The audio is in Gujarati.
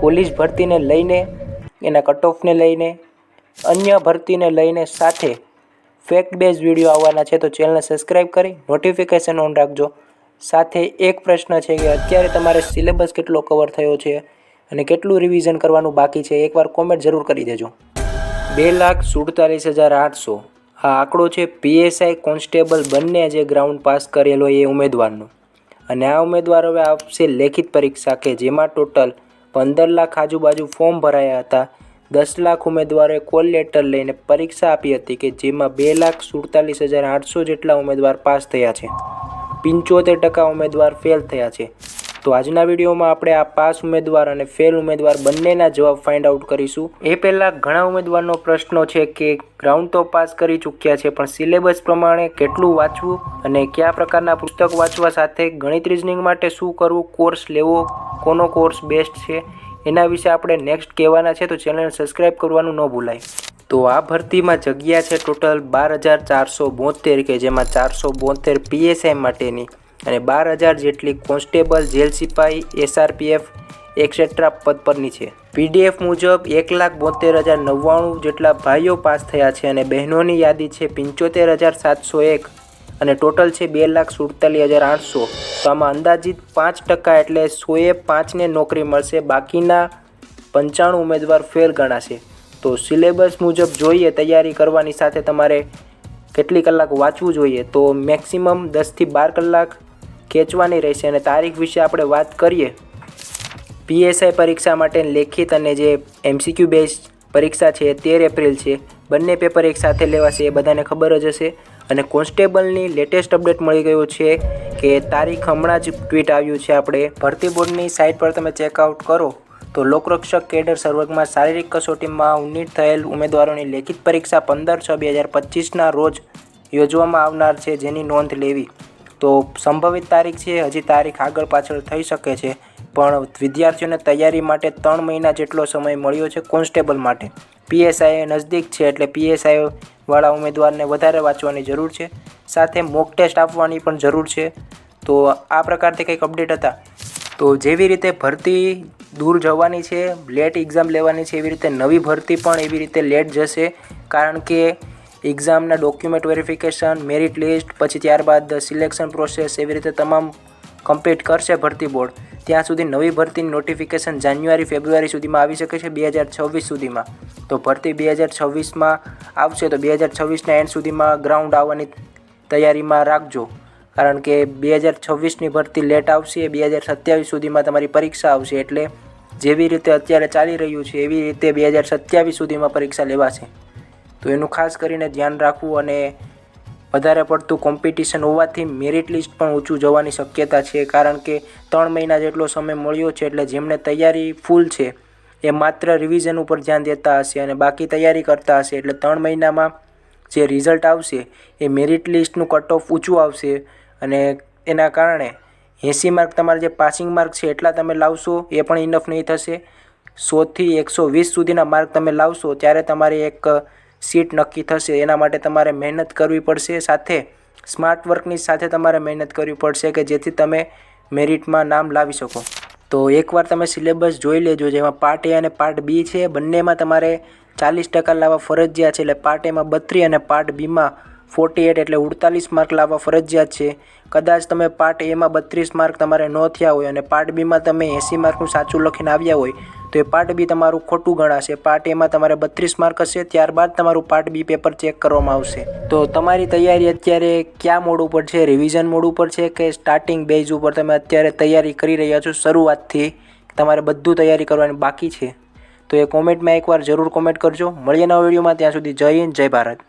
પોલીસ ભરતીને લઈને, એના કટ ઓફને લઈને, અન્ય ભરતીને લઈને સાથે ફેક્ટ બેઝ વિડીયો આવવાના છે. તો ચેનલને સબસ્ક્રાઈબ કરી નોટિફિકેશન ઓન રાખજો. સાથે એક પ્રશ્ન છે કે અત્યારે તમારે સિલેબસ કેટલો કવર થયો છે અને કેટલું રિવિઝન કરવાનું બાકી છે, એકવાર કોમેન્ટ જરૂર કરી દેજો. 2,47,800 આ આંકડો છે પીએસઆઈ કોન્સ્ટેબલ બંને જે ગ્રાઉન્ડ પાસ કરેલો એ ઉમેદવારનો. અને આ ઉમેદવાર હવે આપશે લેખિત પરીક્ષા કે જેમાં ટોટલ 15 લાખ આજુબાજુ ફોર્મ ભરાયા હતા. 10 લાખ ઉમેદવારોએ કોલ લેટર લઈને પરીક્ષા આપી હતી કે જેમાં 2,47,800 જેટલા ઉમેદવાર પાસ થયા છે. 75% ઉમેદવાર ફેલ થયા છે. તો આજના વિડીયોમાં આપણે આ પાસ ઉમેદવાર અને ફેલ ઉમેદવાર બંનેના જવાબ ફાઇન્ડ આઉટ કરીશું. એ પહેલાં ઘણા ઉમેદવારનો પ્રશ્નો છે કે ગ્રાઉન્ડ તો પાસ કરી ચૂક્યા છે પણ સિલેબસ પ્રમાણે કેટલું વાંચવું અને કયા પ્રકારના પુસ્તક વાંચવા, સાથે ગણિત રિઝનિંગ માટે શું કરવું, કોર્સ લેવો, કોનો કોર્સ બેસ્ટ છે, એના વિશે આપણે નેક્સ્ટ કહેવાના છે. તો ચેનલને સબસ્ક્રાઈબ કરવાનું ન ભૂલાય. તો આ ભરતીમાં જગ્યા છે ટોટલ 12,472 કે જેમાં 472 પીએસઆઈ માટેની અને 12,000 જેટલી કોન્સ્ટેબલ, જેલ સિપાઈ, એસઆરપીએફ એક્સેટ્રા પદ પરની છે. પીડીએફ મુજબ 1,72,099 જેટલા ભાઈઓ પાસ થયા છે અને બહેનોની યાદી છે 75,701 અને ટોટલ છે 2,47,800. તો આમાં અંદાજિત 5% એટલે 105ને નોકરી મળશે, બાકીના 95 ઉમેદવાર ફેલ ગણાશે. તો સિલેબસ મુજબ જોઈએ તૈયારી કરવાની, સાથે તમારે કેટલી કલાક વાંચવું જોઈએ તો મેક્સિમમ 10થી 12 કલાક ખેંચવાની રહેશે. અને તારીખ વિશે આપણે વાત કરીએ, પીએસઆઈ પરીક્ષા માટે લેખિત અને જે એમસીક્યુ બેઝ પરીક્ષા છે એ 13 એપ્રિલ છે. બંને પેપર એક સાથે લેવાશે એ બધાને ખબર જ હશે. અને કોન્સ્ટેબલની લેટેસ્ટ અપડેટ મળી ગયો છે કે તારીખ હમણાં જ ટ્વીટ આવ્યું છે. આપણે ભરતી બોર્ડની સાઇટ પર તમે ચેકઆઉટ કરો તો લોકરક્ષક કેડર સર્વરમાં શારીરિક કસોટીમાં ઉન્નીત થયેલ ઉમેદવારોની લેખિત પરીક્ષા 15/6/2025ના રોજ યોજવામાં આવનાર છે, જેની નોંધ લેવી. તો સંભવિત તારીખ છે, હજી તારીખ આગળ પાછળ થઈ શકે છે, પણ વિદ્યાર્થીઓને તૈયારી માટે 3 મહિના જેટલો સમય મળ્યો છે કોન્સ્ટેબલ માટે. પીએસઆઈ નજદીક છે એટલે પીએસઆઈ વાળા ઉમેદવારને વધારે વાંચવાની જરૂર છે, સાથે મોક ટેસ્ટ આપવાની પણ જરૂર છે. તો આ પ્રકારથી કંઈક અપડેટ હતા. તો જેવી રીતે ભરતી દૂર જવાની છે, લેટ એક્ઝામ લેવાની છે, એવી રીતે નવી ભરતી પણ એવી રીતે લેટ જશે, કારણ કે એક્ઝામના ડોક્યુમેન્ટ વેરિફિકેશન, મેરિટ લિસ્ટ, પછી ત્યારબાદ સિલેક્શન પ્રોસેસ એવી રીતે તમામ કમ્પ્લીટ કરશે ભરતી બોર્ડ. ત્યાં સુધી નવી ભરતીની નોટિફિકેશન જાન્યુઆરી-ફેબ્રુઆરી સુધીમાં આવી શકે છે, 2026 સુધીમાં. તો ભરતી 2026માં આવશે તો 2026ના એન્ડ સુધીમાં ગ્રાઉન્ડ આવવાની તૈયારીમાં રાખજો, કારણ કે 2026ની ભરતી લેટ આવશે, 2027 સુધીમાં તમારી પરીક્ષા આવશે. એટલે જેવી રીતે અત્યારે ચાલી રહ્યું છે એવી રીતે 2027 સુધીમાં પરીક્ષા લેવાશે. તો એનું ખાસ કરીને ધ્યાન રાખવું. અને વધારે પડતું કોમ્પિટિશન હોવાથી મેરિટ લિસ્ટ પણ ઊંચું જવાની શક્યતા છે, કારણ કે 3 મહિના જેટલો સમય મળ્યો છે. એટલે જેમને તૈયારી ફૂલ છે એ માત્ર રિવિઝન ઉપર ધ્યાન દેતા હશે અને બાકી તૈયારી કરતા હશે. એટલે 3 મહિનામાં જે રિઝલ્ટ આવશે એ મેરિટ લિસ્ટનું કટ ઓફ ઊંચું આવશે અને એના કારણે 80 માર્ક તમારે જે પાસિંગ માર્ક છે એટલા તમે લાવશો એ પણ ઇનફ નહીં થશે. 100થી 120 સુધીના માર્ક તમે લાવશો ત્યારે તમારી એક સીટ નક્કી થશે. એના માટે તમારે મહેનત કરવી પડશે, સાથે સ્માર્ટ વર્કની સાથે તમારે મહેનત કરવી પડશે કે જેથી તમે મેરિટમાં નામ લાવી શકો. તો એકવાર તમે સિલેબસ જોઈ લેજો, જેમાં પાર્ટ એ અને પાર્ટ બી છે. બંનેમાં તમારે 40% લાવવા ફરજિયાત છે. એટલે પાર્ટ એમાં 32 અને પાર્ટ બીમાં 48 એટલે 48 માર્ક લાવવા ફરજિયાત છે. કદાચ તમે પાર્ટ એમાં 32 માર્ક તમારે ન થયા હોય અને પાર્ટ બીમાં તમે 80 માર્કનું સાચું લખીને આવ્યા હોય તો એ પાર્ટ બી તમારું ખોટું ગણાશે. પાર્ટ એમાં તમારે 32 માર્ક હશે, ત્યારબાદ તમારું પાર્ટ બી પેપર ચેક કરવામાં આવશે. તો તમારી તૈયારી અત્યારે કયા મોડ ઉપર છે? રિવિઝન મોડ ઉપર છે કે સ્ટાર્ટિંગ બેઝ ઉપર તમે અત્યારે તૈયારી કરી રહ્યા છો? શરૂઆતથી તમારે બધું તૈયારી કરવાની બાકી છે? તો એ કોમેન્ટમાં એકવાર જરૂર કોમેન્ટ કરજો. મળીએ નવા વિડીયોમાં, ત્યાં સુધી જય હિન્દ, જય ભારત.